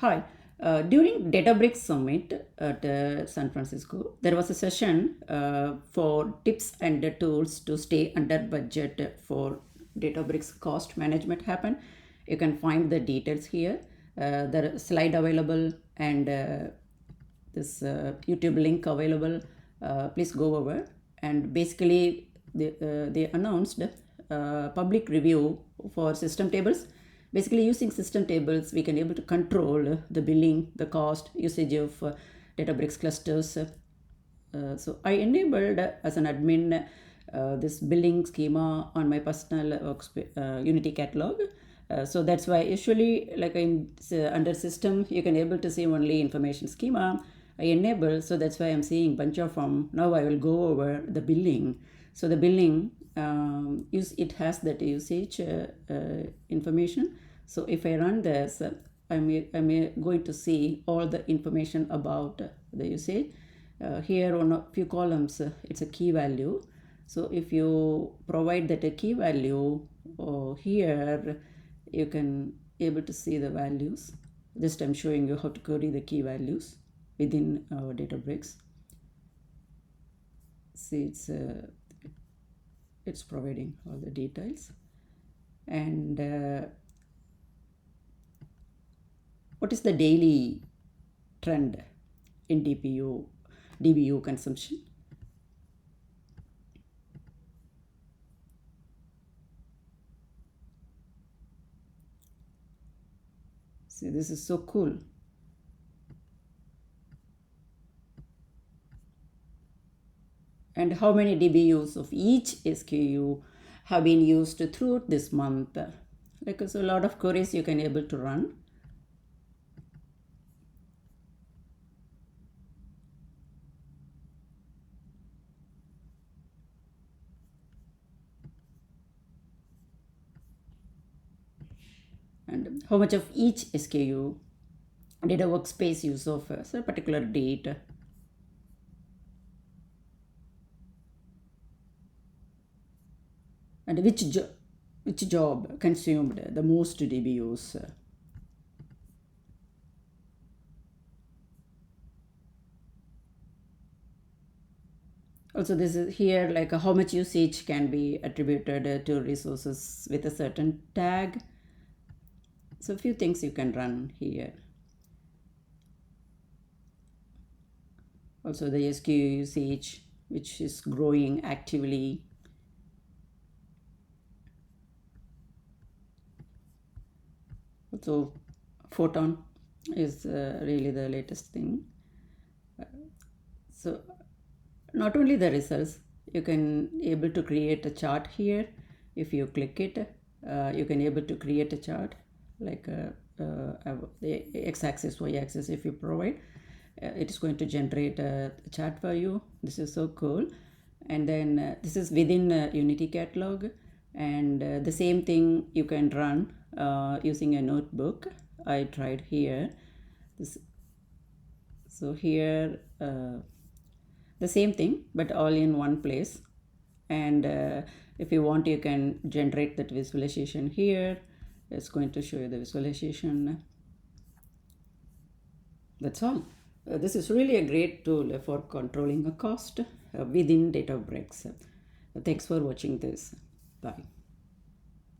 Hi. During Databricks Summit at San Francisco, there was a session for tips and tools to stay under budget for Databricks cost management happen. You can find the details here. The slide available and this YouTube link available. Please go over. And basically, they announced public review for system tables. Basically, using system tables, we can able to control the billing, the cost, usage of Databricks clusters. So I enabled as an admin this billing schema on my personal Unity catalog. So that's why usually like in under system you can able to see only information schema. I enable, so that's why I'm seeing bunch of them. Now I will go over the billing. So the billing it has that usage information. So if I run this, I'm going to see all the information about the usage. Here on a few columns, it's a key value. So if you provide that a key value here, you can able to see the values. Just I'm showing you how to query the key values within our Databricks. See, it's providing all the details. And what is the daily trend in DBU consumption? See, this is so cool. And how many DBUs of each SKU have been used throughout this month. Like so a lot of queries you can able to run. And how much of each SKU did a workspace use of a particular date. And which job consumed the most DBUs. Also, this is here like how much usage can be attributed to resources with a certain tag. So a few things you can run here. Also the SKU usage, which is growing actively. Also Photon is really the latest thing. So not only the results, you can able to create a chart here. If you click it, you can able to create a chart like the x-axis, y-axis. If you provide, it is going to generate a chart for you. This is so cool. And then this is within Unity catalog, and the same thing you can run using a notebook. I tried here. So here the same thing but all in one place. And if you want, you can generate that visualization here. It's going to show you the visualization. That's all. This is really a great tool for controlling a cost within Databricks. Thanks for watching this. Bye.